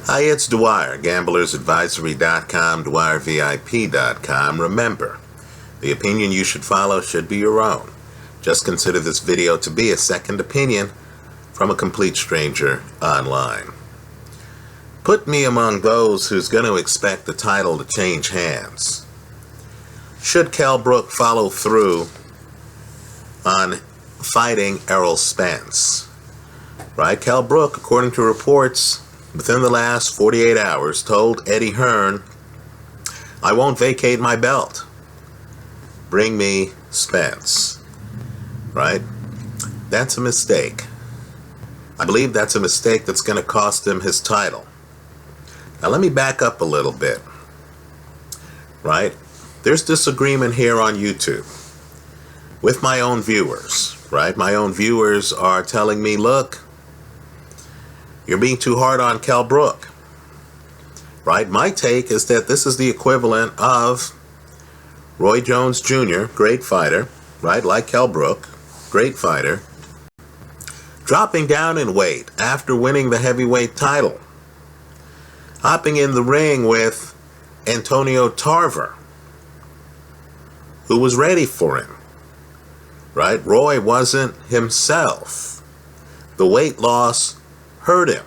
Hi, it's Dwyer, gamblersadvisory.com, dwyervip.com. Remember, the opinion you should follow should be your own. Just consider this video to be a second opinion from a complete stranger online. Put me among those who's going to expect the title to change hands. Should Kell Brook follow through on fighting Errol Spence? Right? Kell Brook, according to reports, within the last 48 hours, told Eddie Hearn, "I won't vacate my belt. Bring me Spence." Right? That's a mistake. I believe that's a mistake that's going to cost him his title. Now let me back up a little bit. Right? There's disagreement here on YouTube with my own viewers. Right? My own viewers are telling me, look, you're being too hard on Kell Brook. Right? My take is that this is the equivalent of Roy Jones Jr., great fighter, right? Like Kell Brook, great fighter, dropping down in weight after winning the heavyweight title, hopping in the ring with Antonio Tarver, who was ready for him. Right? Roy wasn't himself. The weight loss hurt him.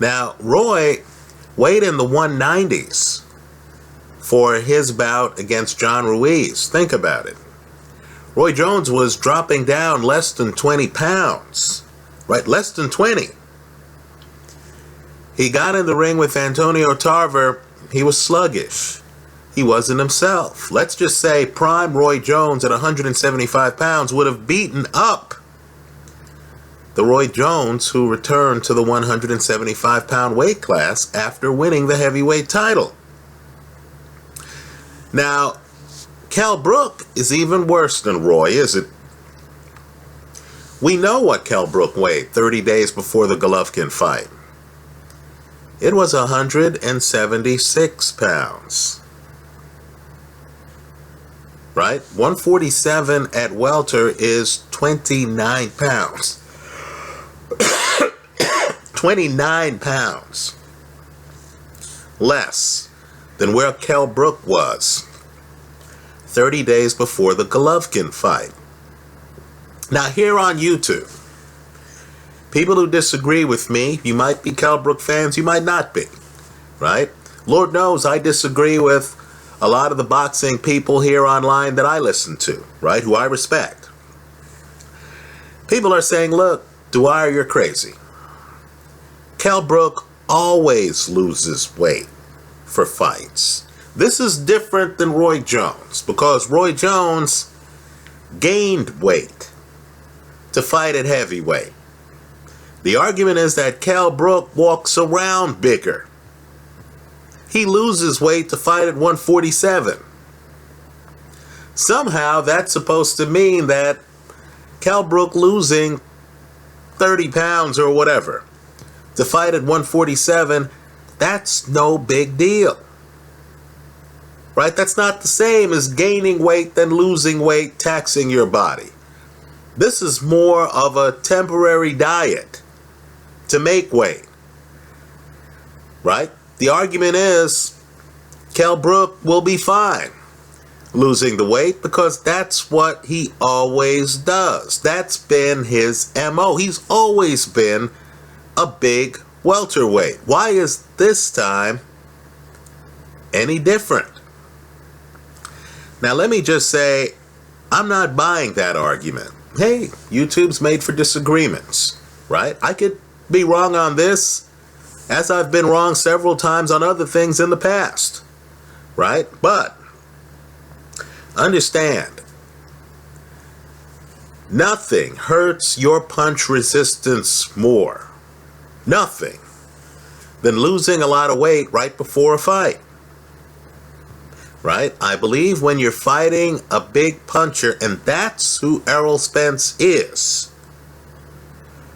Now, Roy weighed in the 190s for his bout against John Ruiz. Think about it. Roy Jones was dropping down less than 20 pounds. Right? Less than 20. He got in the ring with Antonio Tarver. He was sluggish. He wasn't himself. Let's just say prime Roy Jones at 175 pounds would have beaten up the Roy Jones who returned to the 175-pound weight class after winning the heavyweight title. Now, Kell Brook is even worse than Roy, is it? We know what Kell Brook weighed 30 days before the Golovkin fight. It was 176 pounds. Right? 147 at welter is 29 pounds. 29 pounds less than where Kell Brook was 30 days before the Golovkin fight. Now here on YouTube, people who disagree with me, you might be Kell Brook fans, you might not be, right? Lord knows I disagree with a lot of the boxing people here online that I listen to, right, who I respect. People are saying, look, Dwyer, you're crazy. Kell Brook always loses weight for fights. This is different than Roy Jones because Roy Jones gained weight to fight at heavyweight. The argument is that Kell Brook walks around bigger. He loses weight to fight at 147. Somehow that's supposed to mean that Kell Brook losing 30 pounds or whatever to fight at 147, that's no big deal. Right? That's not the same as gaining weight than losing weight, taxing your body. This is more of a temporary diet to make weight. Right? The argument is Kell Brook will be fine losing the weight because that's what he always does. That's been his MO. He's always been a big welterweight. Why is this time any different? Now let me just say, I'm not buying that argument. Hey, YouTube's made for disagreements, right? I could be wrong on this, as I've been wrong several times on other things in the past, right? But understand, nothing hurts your punch resistance more, nothing, than losing a lot of weight right before a fight. Right? I believe when you're fighting a big puncher, and that's who Errol Spence is.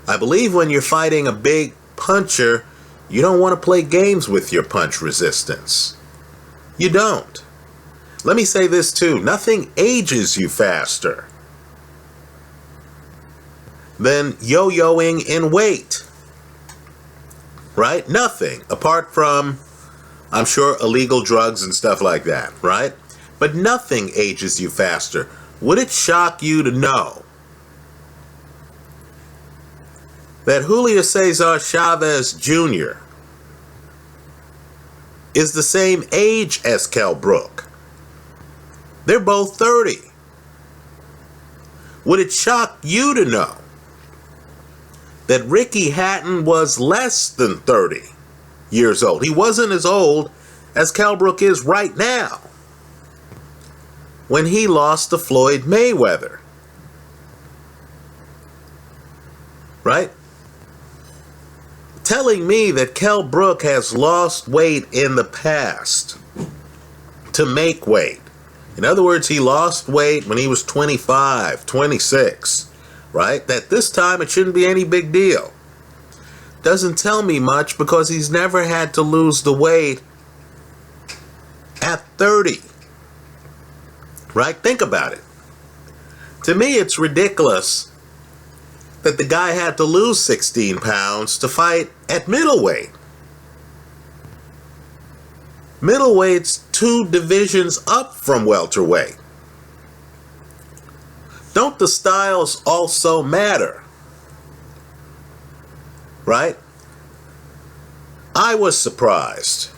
I believe when you're fighting a big puncher, you don't want to play games with your punch resistance. You don't. Let me say this too. Nothing ages you faster than yo-yoing in weight. right? Nothing, apart from, I'm sure, illegal drugs and stuff like that, right? But nothing ages you faster. Would it shock you to know that Julio Cesar Chavez Jr. is the same age as Kell Brook? They're both 30. Would it shock you to know that Ricky Hatton was less than 30 years old? He wasn't as old as Kell Brook is right now when he lost to Floyd Mayweather. Right? Telling me that Kell Brook has lost weight in the past to make weight. In other words, he lost weight when he was 25, 26, right? That this time it shouldn't be any big deal. Doesn't tell me much because he's never had to lose the weight at 30. Right? Think about it. To me, it's ridiculous that the guy had to lose 16 pounds to fight at middleweight. Middleweight's 2 divisions up from welterweight. Don't the styles also matter? Right? I was surprised.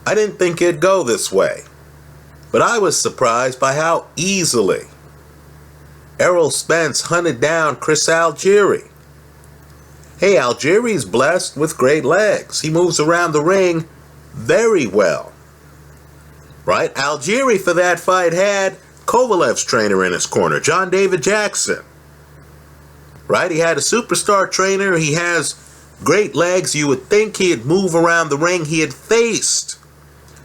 I didn't think it'd go this way. But I was surprised by how easily Errol Spence hunted down Chris Algieri. Hey, Algieri's blessed with great legs. He moves around the ring very well. Right? Algieri for that fight had Kovalev's trainer in his corner, John David Jackson. Right? He had a superstar trainer. He has great legs. You would think he'd move around the ring. He had faced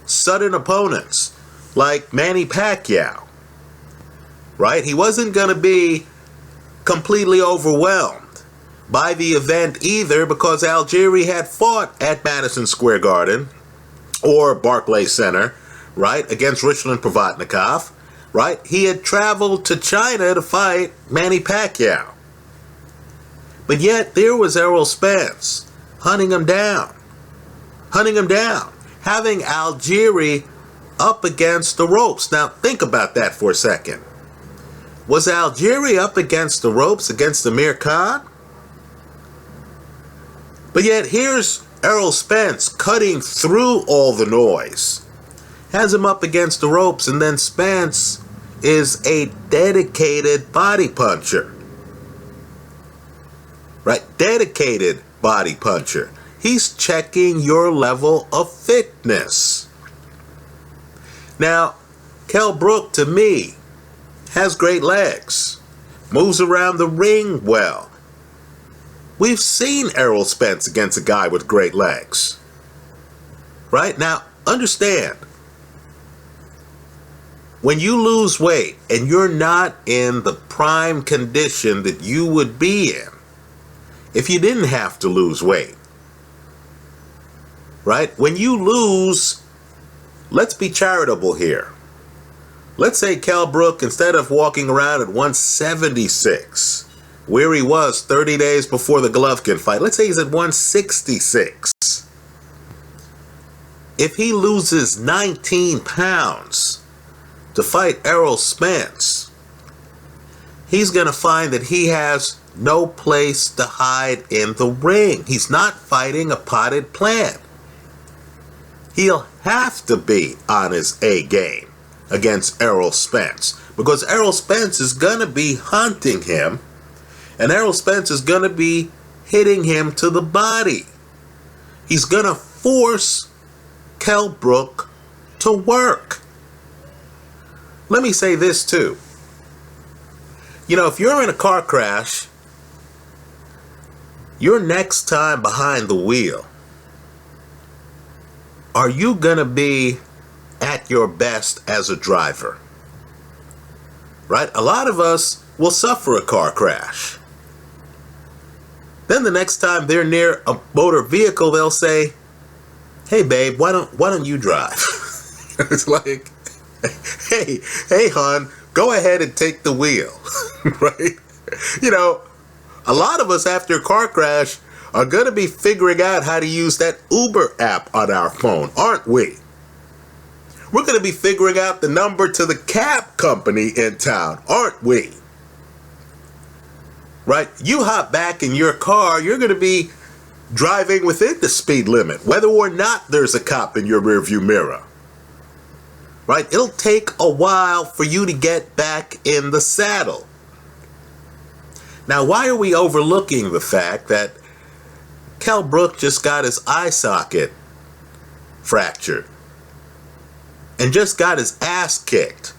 sudden opponents like Manny Pacquiao. Right? He wasn't going to be completely overwhelmed by the event either, because Algieri had fought at Madison Square Garden or Barclays Center, right, against Richland Provatnikov, right? He had traveled to China to fight Manny Pacquiao. But yet there was Errol Spence hunting him down, having Algieri up against the ropes. Now think about that for a second. Was Algieri up against the ropes against Amir Khan? But yet here's Errol Spence cutting through all the noise. Has him up against the ropes, and then Spence is a dedicated body puncher. Right? Dedicated body puncher. He's checking your level of fitness. Now, Kell Brook, to me, has great legs. Moves around the ring well. We've seen Errol Spence against a guy with great legs. Right? Now, understand, when you lose weight and you're not in the prime condition that you would be in if you didn't have to lose weight, right? When you lose, let's be charitable here. Let's say Kell Brook, instead of walking around at 176, where he was 30 days before the Golovkin fight, let's say he's at 166. If he loses 19 pounds to fight Errol Spence, he's going to find that he has no place to hide in the ring. He's not fighting a potted plant. He'll have to be on his A game against Errol Spence, because Errol Spence is going to be hunting him, and Errol Spence is going to be hitting him to the body. He's going to force Kell Brook to work. Let me say this too. You know, if you're in a car crash, your next time behind the wheel, are you going to be at your best as a driver? Right? A lot of us will suffer a car crash. Then the next time they're near a motor vehicle, they'll say, "Hey babe, why don't you drive?" It's like, hey hon, go ahead and take the wheel. Right? You know, a lot of us after a car crash are going to be figuring out how to use that Uber app on our phone, aren't we? We're going to be figuring out the number to the cab company in town, aren't we? Right? You hop back in your car, you're going to be driving within the speed limit, whether or not there's a cop in your rearview mirror. Right? It'll take a while for you to get back in the saddle. Now, why are we overlooking the fact that Kell Brook just got his eye socket fractured and just got his ass kicked,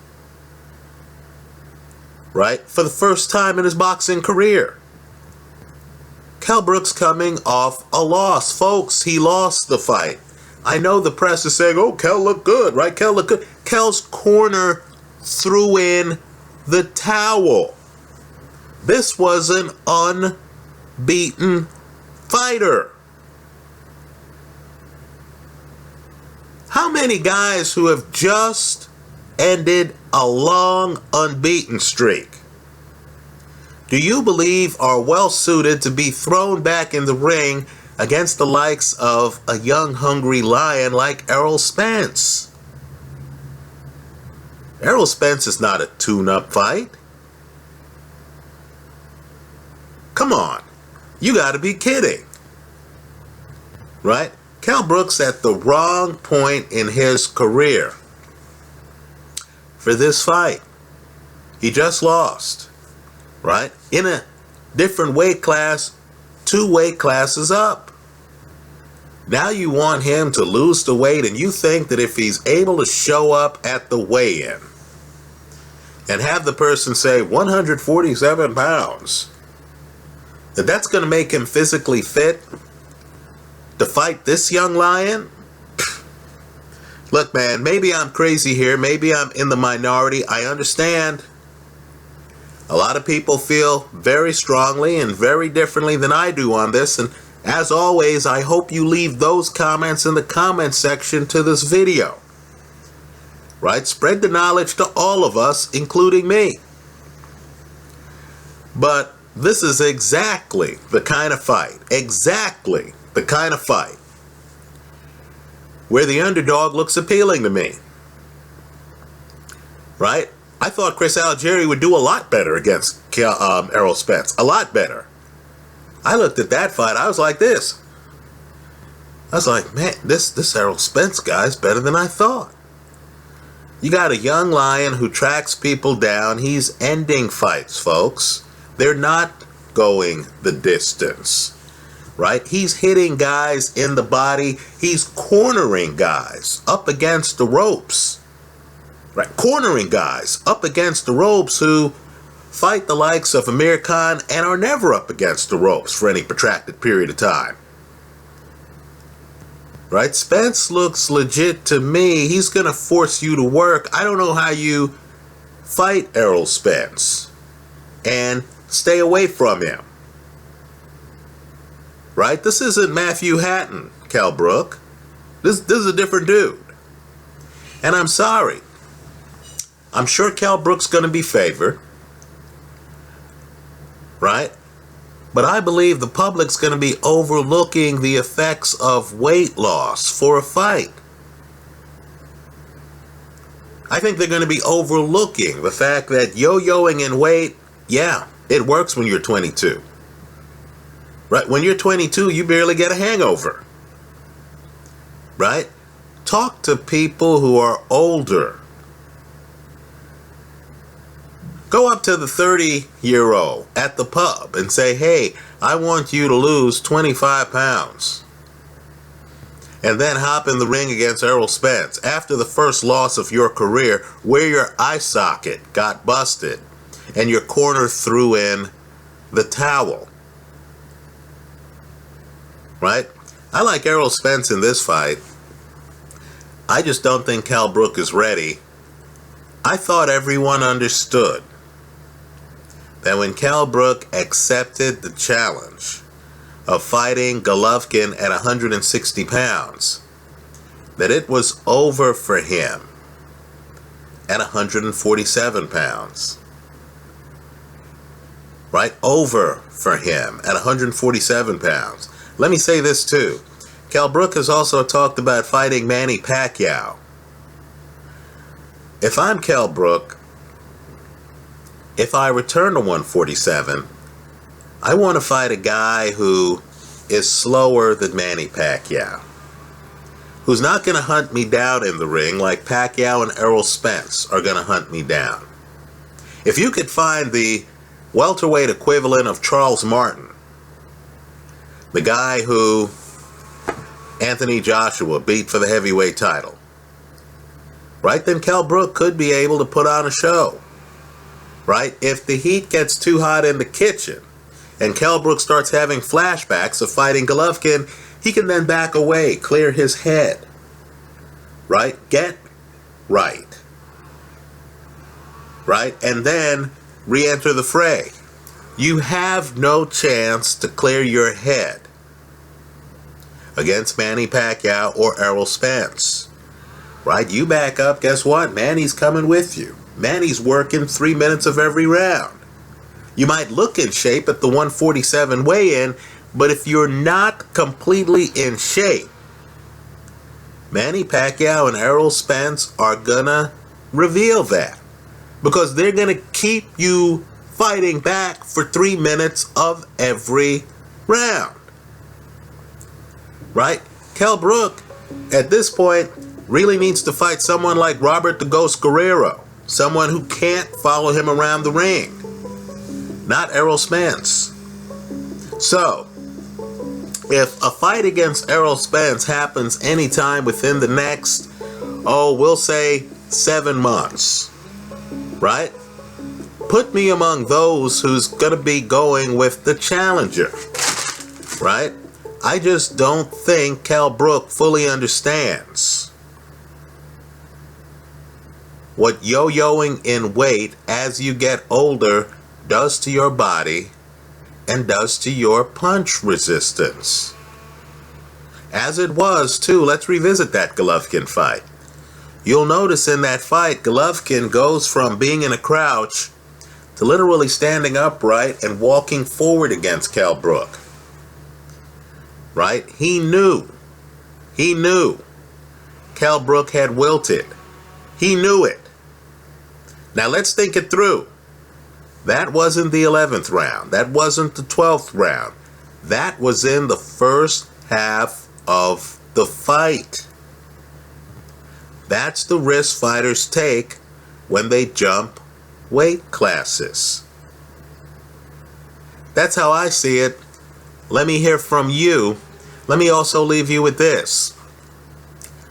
right, for the first time in his boxing career? Kell Brook's coming off a loss. Folks, he lost the fight. I know the press is saying, oh, Kell looked good, right? Kell looked good. Kell's corner threw in the towel. This was an unbeaten fighter. How many guys who have just ended a long unbeaten streak do you believe are well suited to be thrown back in the ring against the likes of a young, hungry lion like Errol Spence? Errol Spence is not a tune-up fight. Come on. You got to be kidding. Right? Kell Brook's at the wrong point in his career for this fight. He just lost. Right? In a different weight class, 2 weight classes up. Now you want him to lose the weight, and you think that if he's able to show up at the weigh-in and have the person say 147 pounds, that's going to make him physically fit to fight this young lion? Look, man, maybe I'm crazy here. Maybe I'm in the minority. I understand. A lot of people feel very strongly and very differently than I do on this. And as always, I hope you leave those comments in the comment section to this video. Right? Spread the knowledge to all of us, including me. But this is exactly the kind of fight, where the underdog looks appealing to me. Right? I thought Chris Algieri would do a lot better against Errol Spence. A lot better. I looked at that fight, I was like this. I was like, man, this Errol Spence guy's better than I thought. You got a young lion who tracks people down. He's ending fights, folks. They're not going the distance, right? He's hitting guys in the body. He's cornering guys up against the ropes, right? Cornering guys up against the ropes who fight the likes of Amir Khan and are never up against the ropes for any protracted period of time, right? Spence looks legit to me. He's going to force you to work. I don't know how you fight Errol Spence and stay away from him. Right? This isn't Matthew Hatton, Kell Brook. This is a different dude. And I'm sorry. I'm sure Kell Brook's going to be favored. Right? But I believe the public's going to be overlooking the effects of weight loss for a fight. I think they're going to be overlooking the fact that yo-yoing in weight, yeah, it works when you're 22. Right? When you're 22, you barely get a hangover. Right? Talk to people who are older. Go up to the 30-year-old at the pub and say, hey, I want you to lose 25 pounds. And then hop in the ring against Errol Spence after the first loss of your career, where your eye socket got busted and your corner threw in the towel. Right? I like Errol Spence in this fight. I just don't think Kell Brook is ready. I thought everyone understood that when Kell Brook accepted the challenge of fighting Golovkin at 160 pounds, that it was over for him at 147 pounds. Right? Over for him at 147 pounds. let me say this too. Kell Brook has also talked about fighting Manny Pacquiao. If I'm Kell Brook, if I return to 147, I want to fight a guy who is slower than Manny Pacquiao, who's not going to hunt me down in the ring like Pacquiao and Errol Spence are going to hunt me down. If you could find the welterweight equivalent of Charles Martin, the guy who Anthony Joshua beat for the heavyweight title, right, then Kell Brook could be able to put on a show, right? If the heat gets too hot in the kitchen and Kell Brook starts having flashbacks of fighting Golovkin, he can then back away, clear his head, right? Get right, right? And then re-enter the fray. You have no chance to clear your head against Manny Pacquiao or Errol Spence, right? You back up, guess what? Manny's coming with you. Manny's working 3 minutes of every round. You might look in shape at the 147 weigh-in, but if you're not completely in shape, Manny Pacquiao and Errol Spence are gonna reveal that, because they're gonna keep you fighting back for 3 minutes of every round, right? Kell Brook, at this point, really needs to fight someone like Robert the Ghost Guerrero, someone who can't follow him around the ring, not Errol Spence. So, if a fight against Errol Spence happens anytime within the next, we'll say 7 months, right? Put me among those who's going to be going with the challenger, right? I just don't think Kell Brook fully understands what yo-yoing in weight as you get older does to your body and does to your punch resistance. As it was, too, let's revisit that Golovkin fight. You'll notice in that fight, Golovkin goes from being in a crouch to literally standing upright and walking forward against Kell Brook. Right? He knew Kell Brook had wilted. He knew it. Now let's think it through. That wasn't the 11th round. That wasn't the 12th round. That was in the first half of the fight. That's the risk fighters take when they jump weight classes. That's how I see it. Let me hear from you. Let me also leave you with this.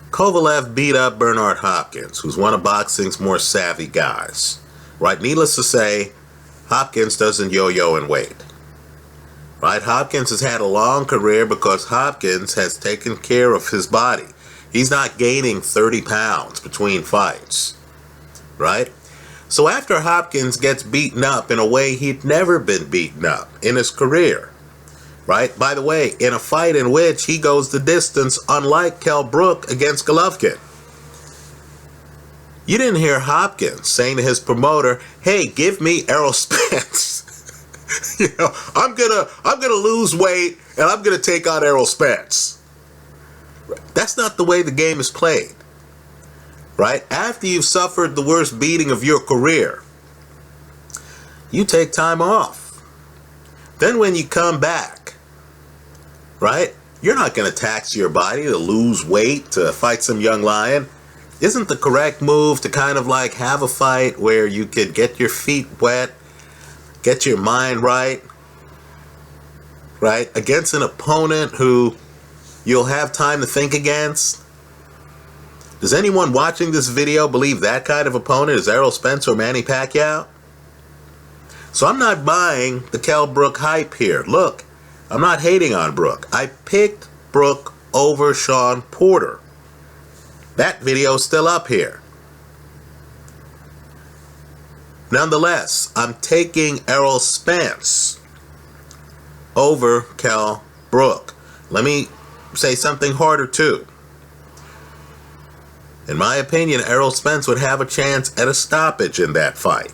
Kovalev beat up Bernard Hopkins, who's one of boxing's more savvy guys. Right? Needless to say, Hopkins doesn't yo-yo in weight. Right? Hopkins has had a long career because Hopkins has taken care of his body. He's not gaining 30 pounds between fights. Right? So after Hopkins gets beaten up in a way he'd never been beaten up in his career, right? By the way, in a fight in which he goes the distance, unlike Kell Brook against Golovkin. You didn't hear Hopkins saying to his promoter, "Hey, give me Errol Spence." I'm gonna lose weight and I'm gonna take on Errol Spence. That's not the way the game is played. Right? After you've suffered the worst beating of your career, you take time off. Then when you come back, right, you're not going to tax your body to lose weight to fight some young lion. Isn't the correct move to kind of like have a fight where you could get your feet wet, get your mind right, against an opponent who you'll have time to think against? Does anyone watching this video believe that kind of opponent is Errol Spence or Manny Pacquiao? So I'm not buying the Kell Brook hype here. Look, I'm not hating on Brook. I picked Brook over Sean Porter. That video's still up here. Nonetheless, I'm taking Errol Spence over Kell Brook. Let me say something harder too. In my opinion, Errol Spence would have a chance at a stoppage in that fight.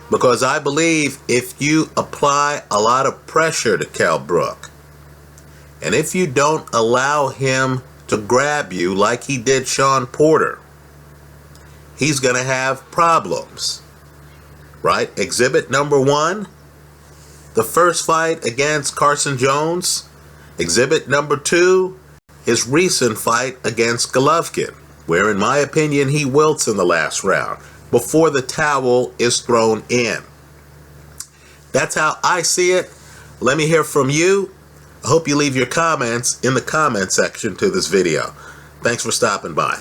Because I believe if you apply a lot of pressure to Kell Brook, And if you don't allow him to grab you like he did Sean Porter, he's going to have problems, right? Exhibit number 1, the first fight against Carson Jones. Exhibit number 2, his recent fight against Golovkin, where in my opinion he wilts in the last round before the towel is thrown in. That's how I see it. Let me hear from you. I hope you leave your comments in the comment section to this video. Thanks for stopping by.